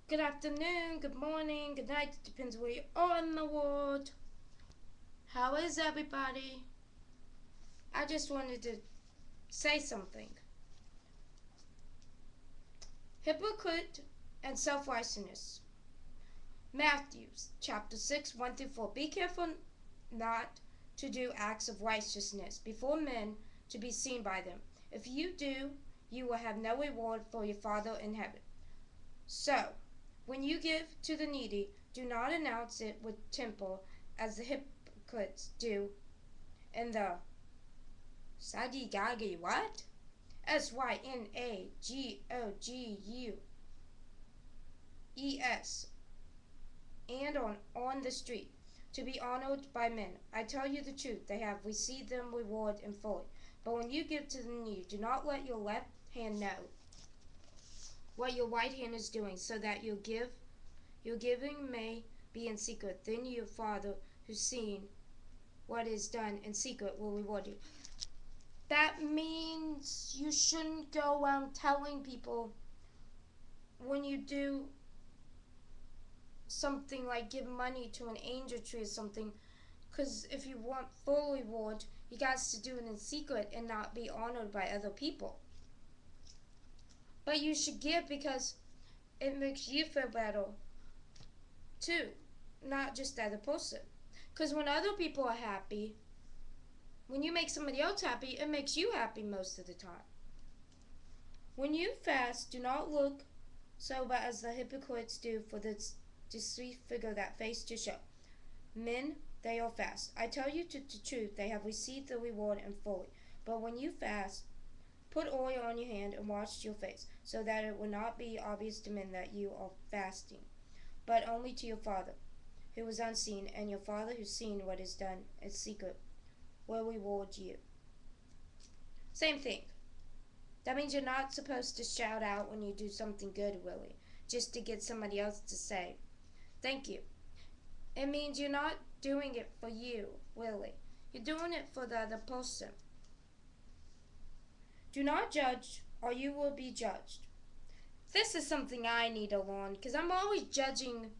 Good afternoon, good morning, good night. It depends where you are in the world. How is everybody? I just wanted to say something. Hypocrite and self-righteousness. Matthew chapter 6, 1 through 4. Be careful not to do acts of righteousness before men to be seen by them. If you do, you will have no reward for your Father in heaven. So, when you give to the needy, do not announce it with temper as the hypocrites do in the Sadigagi what? SYNAGOGUES and on the street to be honored by men. I tell you the truth, they have received their reward in full. But when you give to the needy, do not let your left hand know what your right hand is doing, so that your giving may be in secret. Then your Father who's seen what is done in secret will reward you. That means you shouldn't go around telling people when you do something like give money to an angel tree or something, because if you want full reward, you got to do it in secret and not be honored by other people. But you should give because it makes you feel better too, not just the other person. Because when other people are happy, when you make somebody else happy, it makes you happy most of the time. When you fast, do not look sober as the hypocrites do, for the deceitful figure that face to show. Men, they are fast. I tell you the truth, they have received the reward in full. But when you fast, put oil on your hand and wash your face, so that it will not be obvious to men that you are fasting, but only to your Father who is unseen, and your Father who's seen what is done in secret will reward you. Same thing. That means you're not supposed to shout out when you do something good, really, just to get somebody else to say, thank you. It means you're not doing it for you, really. You're doing it for the other person. Do not judge, or you will be judged. This is something I need to learn, because I'm always judging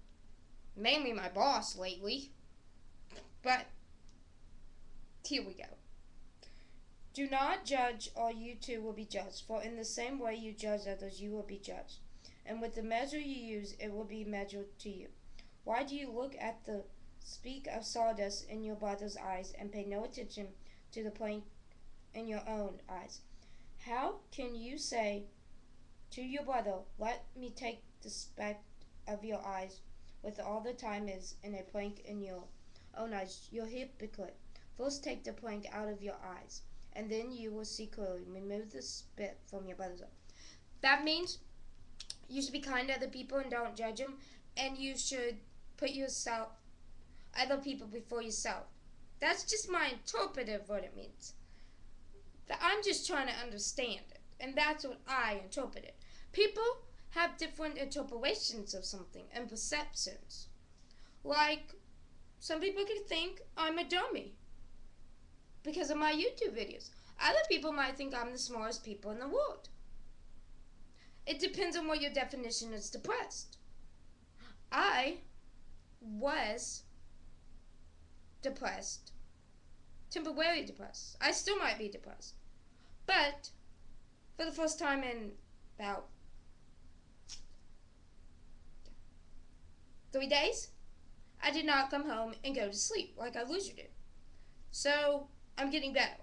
mainly my boss lately. But here we go. Do not judge, or you too will be judged. For in the same way you judge others, you will be judged. And with the measure you use, it will be measured to you. Why do you look at the speck of sawdust in your brother's eyes and pay no attention to the plank in your own eyes? How can you say to your brother, let me take the speck of your eyes, with all the time is in a plank in your own eyes? You're hypocrite. First take the plank out of your eyes, and then you will see clearly. Remove the speck from your brother's eye. That means you should be kind to other people and don't judge them, and you should put other people before yourself. That's just my interpretive of what it means. I'm just trying to understand it, and that's what I interpret it. People have different interpretations of something and perceptions. Like, some people can think I'm a dummy because of my YouTube videos. Other people might think I'm the smartest people in the world. It depends on what your definition is depressed. I was depressed, temporarily depressed. I still might be depressed. But for the first time in about 3 days, I did not come home and go to sleep like I usually do. So I'm getting better.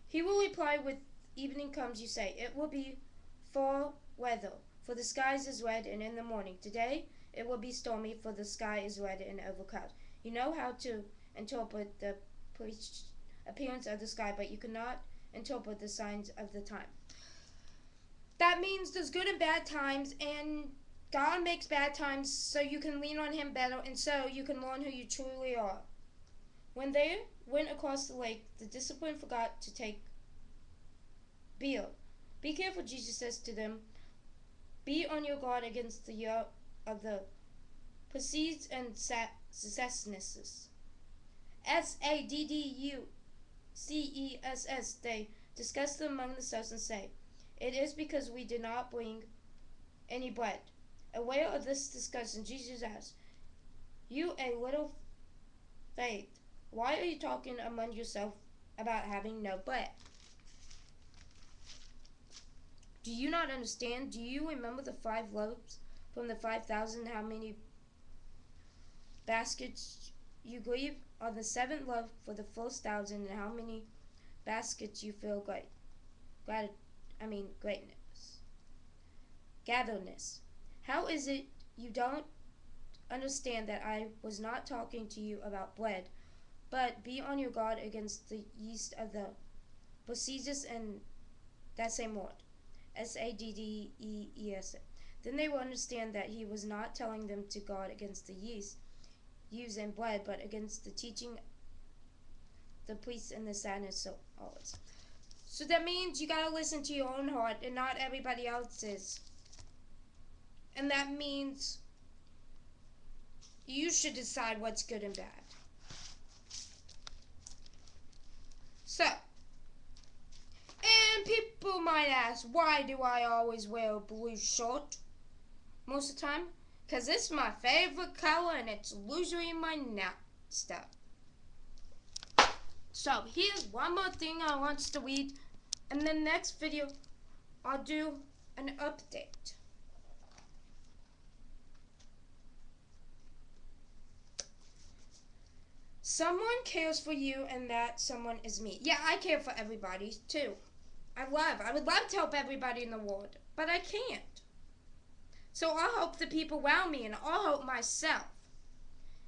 He will reply, with evening comes, you say, it will be fall weather, for the skies is red, and in the morning. Today it will be stormy, for the sky is red and overcast. You know how to interpret the appearance of the sky, but you cannot interpret the signs of the time. That means there's good and bad times, and God makes bad times so you can lean on Him better, and so you can learn who you truly are. When they went across the lake, the disciples forgot to take beer. Be careful, Jesus says to them. Be on your guard against the year of the Pharisees and Sadducees. Sadducees. They discuss them among themselves and say, it is because we did not bring any bread. Aware of this discussion, Jesus asked, "You a little faith, why are you talking among yourself about having no bread? Do you not understand? Do you remember the 5 loaves from the 5,000, how many baskets you gave? Or the 7 loaves for the first 1,000, and how many baskets you fill gatherness? How is it you don't understand that I was not talking to you about bread, but be on your guard against the yeast of the besiegers?" And that same word, saddees. Then they will understand that he was not telling them to guard against the yeast used in bread, but against the teaching the priests and the Sadducees. So that means you gotta listen to your own heart and not everybody else's. And that means you should decide what's good and bad. So, and people might ask, why do I always wear a blue shirt most of the time? Because it's my favorite color and it's usually my stuff. So, here's one more thing I want to read. In the next video, I'll do an update. Someone cares for you, and that someone is me. Yeah, I care for everybody too. I would love to help everybody in the world, but I can't. So I'll help the people around me, and I'll help myself.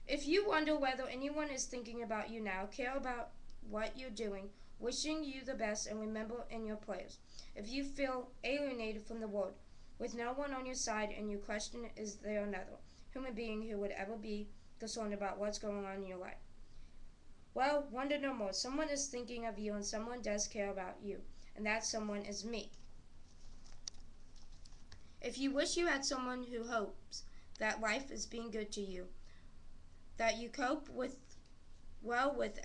If you wonder whether anyone is thinking about you now, care about what you're doing, wishing you the best, and remember in your prayers. If you feel alienated from the world, with no one on your side, and you question, is there another human being who would ever be concerned about what's going on in your life? Well, wonder no more. Someone is thinking of you, and someone does care about you, and that someone is me. If you wish you had someone who hopes that life is being good to you, that you cope with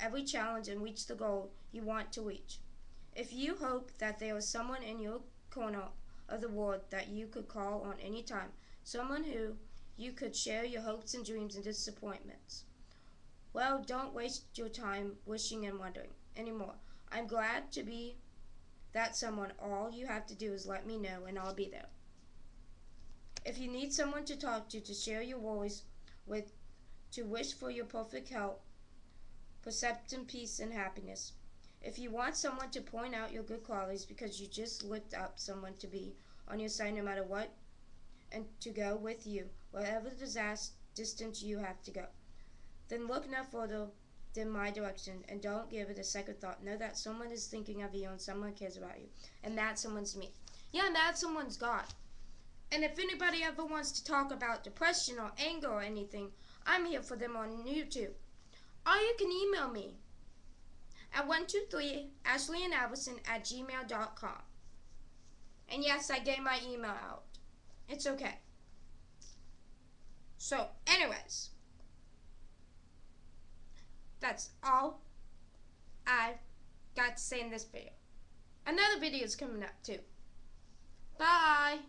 every challenge and reach the goal you want to reach. If you hope that there is someone in your corner of the world that you could call on any time, someone who you could share your hopes and dreams and disappointments, well, don't waste your time wishing and wondering anymore. I'm glad to be that someone. All you have to do is let me know, and I'll be there. If you need someone to talk to share your worries with, to wish for your perfect health, perception, peace, and happiness. If you want someone to point out your good qualities because you just looked up someone to be on your side no matter what, and to go with you wherever distance you have to go, then look no further than my direction, and don't give it a second thought. Know that someone is thinking of you, and someone cares about you, and that someone's me. Yeah, and that someone's God. And if anybody ever wants to talk about depression or anger or anything, I'm here for them on YouTube. Or you can email me at 123ashleyandalverson@gmail.com. And yes, I gave my email out. It's okay. So, anyways, that's all I got to say in this video. Another video is coming up too. Bye!